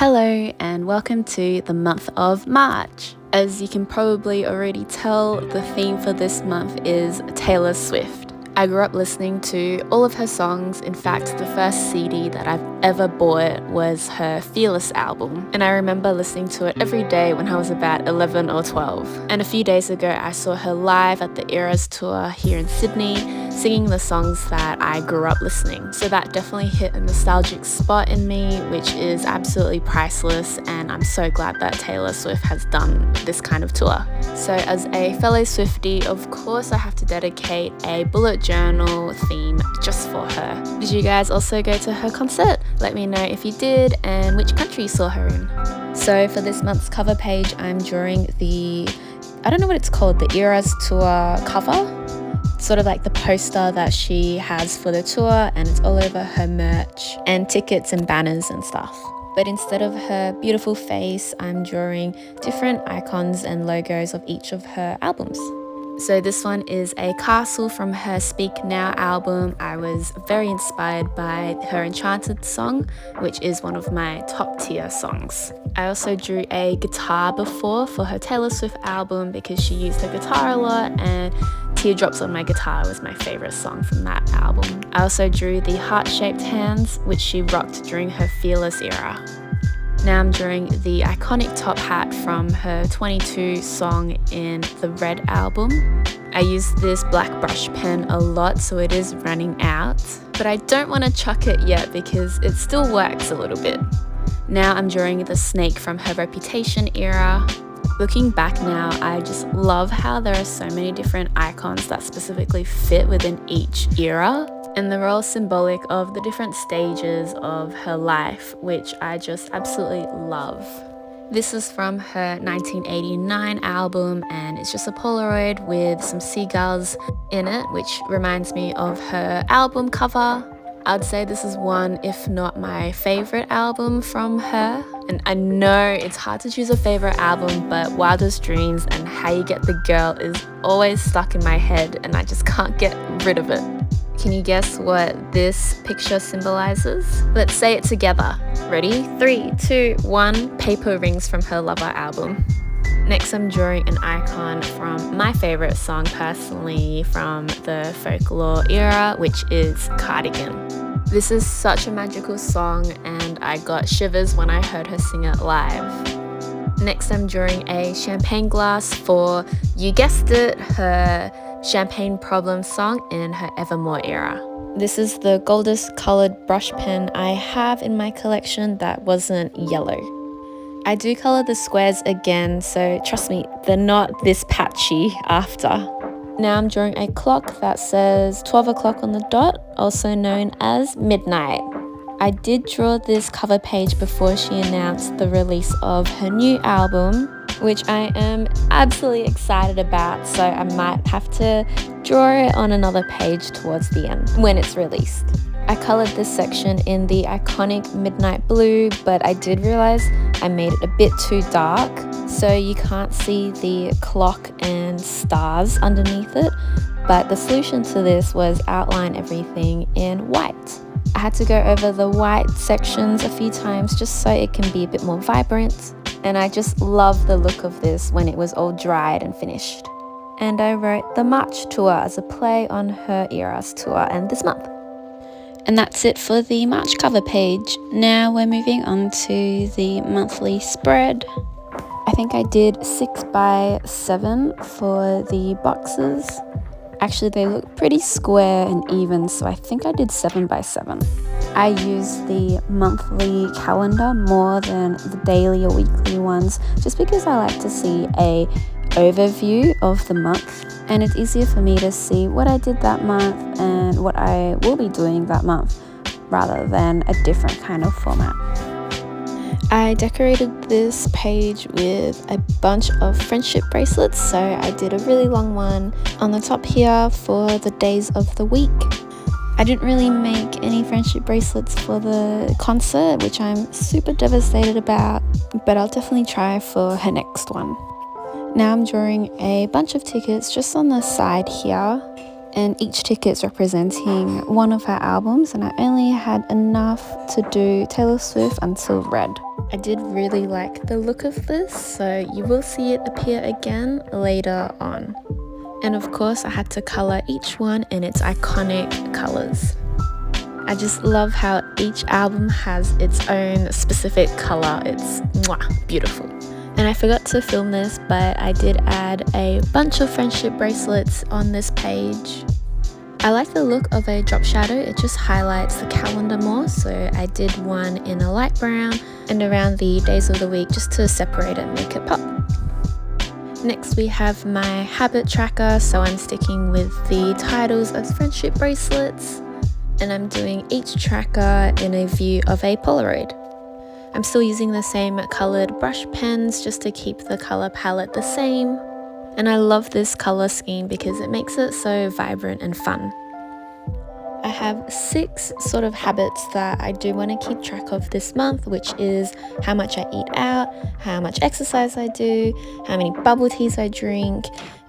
Hello and welcome to the month of March. As you can probably already tell, the theme for this month is Taylor Swift. I grew up listening to all of her songs. In fact, the first CD that I've ever bought was her Fearless album, and I remember listening to it every day when I was about 11 or 12. And a few days ago, I saw her live at the Eras tour here in Sydney, singing the songs that I grew up listening. So that definitely hit a nostalgic spot in me, which is absolutely priceless, and I'm so glad that Taylor Swift has done this kind of tour. So as a fellow Swiftie, of course I have to dedicate a bullet journal theme just for her. Did you guys also go to her concert? Let me know if you did and which country you saw her in. So for this month's cover page, I'm drawing I don't know what it's called, the Eras tour cover. Sort of like the poster that she has for the tour, and it's all over her merch and tickets and banners and stuff. But instead of her beautiful face, I'm drawing different icons and logos of each of her albums. So this one is a castle from her Speak Now album. I was very inspired by her Enchanted song, which is one of my top tier songs. I also drew a guitar before for her Taylor Swift album because she used her guitar a lot, and Teardrops on My Guitar was my favorite song from that album. I also drew the heart-shaped hands, which she rocked during her Fearless era. Now I'm drawing the iconic top hat from her 22 song in the Red album. I use this black brush pen a lot, so it is running out, but I don't want to chuck it yet because it still works a little bit. Now I'm drawing the snake from her Reputation era. Looking back now, I just love how there are so many different icons that specifically fit within each era, and they're all symbolic of the different stages of her life, which I just absolutely love. This is from her 1989 album, and it's just a Polaroid with some seagulls in it, which reminds me of her album cover. I'd say this is one, if not my favorite album from her. And I know it's hard to choose a favorite album, but Wildest Dreams and How You Get the Girl is always stuck in my head, and I just can't get rid of it. Can you guess what this picture symbolizes? Let's say it together. Ready? 3, 2, 1. Paper Rings from her Lover album. Next, I'm drawing an icon from my favorite song personally from the folklore era, which is Cardigan. This is such a magical song, and I got shivers when I heard her sing it live. Next, I'm drawing a champagne glass for, you guessed it, her Champagne Problem song in her Evermore era. This is the goldest colored brush pen I have in my collection that wasn't yellow. I do color the squares again, so trust me, they're not this patchy after. Now I'm drawing a clock that says 12 o'clock on the dot, also known as midnight. I did draw this cover page before she announced the release of her new album, which I am absolutely excited about, so I might have to draw it on another page towards the end when it's released. I colored this section in the iconic midnight blue, but I did realize I made it a bit too dark, so you can't see the clock and stars underneath it, but the solution to this was outline everything in white. I had to go over the white sections a few times just so it can be a bit more vibrant, and I just love the look of this when it was all dried and finished. And I wrote the March tour as a play on her Eras tour and this month. And that's it for the March cover page. Now we're moving on to the monthly spread. I think I did 6 by 7 for the boxes. Actually, they look pretty square and even, so I think I did 7 by 7. I use the monthly calendar more than the daily or weekly ones, just because I like to see a overview of the month, and it's easier for me to see what I did that month and what I will be doing that month, rather than a different kind of format. I decorated this page with a bunch of friendship bracelets, so I did a really long one on the top here for the days of the week. I didn't really make any friendship bracelets for the concert, which I'm super devastated about, but I'll definitely try for her next one. Now I'm drawing a bunch of tickets just on the side here, and each ticket's representing one of her albums, and I only had enough to do Taylor Swift until Red. I did really like the look of this, so you will see it appear again later on. And of course I had to colour each one in its iconic colours. I just love how each album has its own specific colour. It's beautiful. And I forgot to film this, but I did add a bunch of friendship bracelets on this page. I like the look of a drop shadow, it just highlights the calendar more, so I did one in a light brown and around the days of the week just to separate it and make it pop. Next we have my habit tracker, so I'm sticking with the titles of friendship bracelets, and I'm doing each tracker in a view of a Polaroid. I'm still using the same coloured brush pens just to keep the colour palette the same. And I love this colour scheme because it makes it so vibrant and fun. I have 6 sort of habits that I do want to keep track of this month, which is how much I eat out, how much exercise I do, how many bubble teas I drink,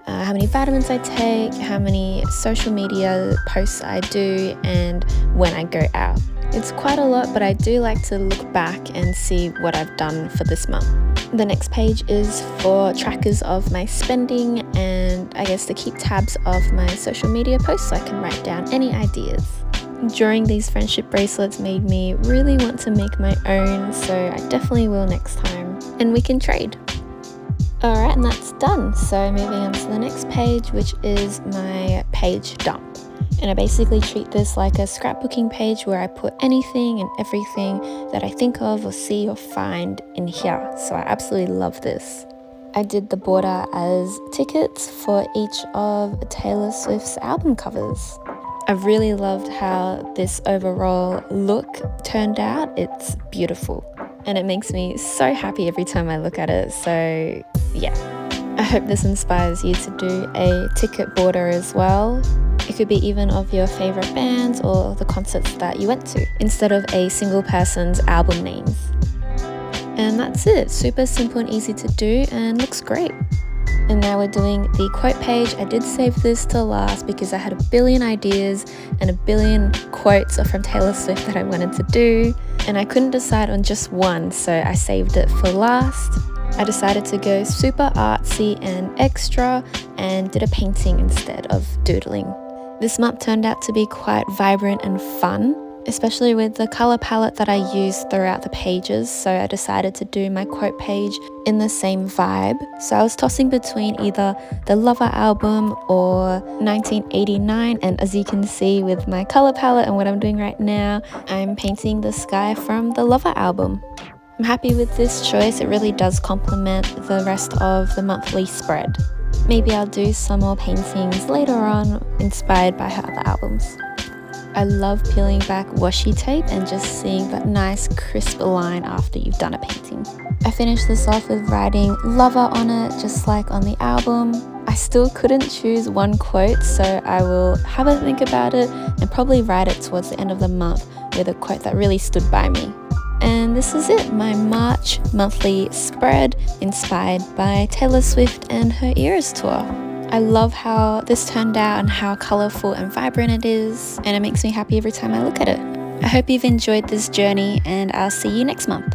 how many vitamins I take, how many social media posts I do, and when I go out. It's quite a lot, but I do like to look back and see what I've done for this month. The next page is for trackers of my spending and I guess to keep tabs of my social media posts so I can write down any ideas. During these friendship bracelets made me really want to make my own, so I definitely will next time, and we can trade. Alright, and that's done. So moving on to the next page, which is my page dump. And I basically treat this like a scrapbooking page where I put anything and everything that I think of or see or find in here. So I absolutely love this. I did the border as tickets for each of Taylor Swift's album covers. I really loved how this overall look turned out. It's beautiful and it makes me so happy every time I look at it. So yeah, I hope this inspires you to do a ticket border as well. It could be even of your favorite bands or the concerts that you went to, instead of a single person's album names. And that's it, super simple and easy to do and looks great. And now we're doing the quote page. I did save this to last because I had a billion ideas and a billion quotes from Taylor Swift that I wanted to do, and I couldn't decide on just one, so I saved it for last. I decided to go super artsy and extra and did a painting instead of doodling. This month turned out to be quite vibrant and fun, especially with the colour palette that I used throughout the pages, so I decided to do my quote page in the same vibe. So I was tossing between either the Lover album or 1989, and as you can see with my colour palette and what I'm doing right now, I'm painting the sky from the Lover album. I'm happy with this choice, it really does complement the rest of the monthly spread. Maybe I'll do some more paintings later on inspired by her other albums. I love peeling back washi tape and just seeing that nice crisp line after you've done a painting. I finished this off with writing Lover on it, just like on the album. I still couldn't choose one quote, so I will have a think about it and probably write it towards the end of the month with a quote that really stood by me. And this is it, my March monthly spread inspired by Taylor Swift and her Eras tour. I love how this turned out and how colourful and vibrant it is, and it makes me happy every time I look at it. I hope you've enjoyed this journey and I'll see you next month.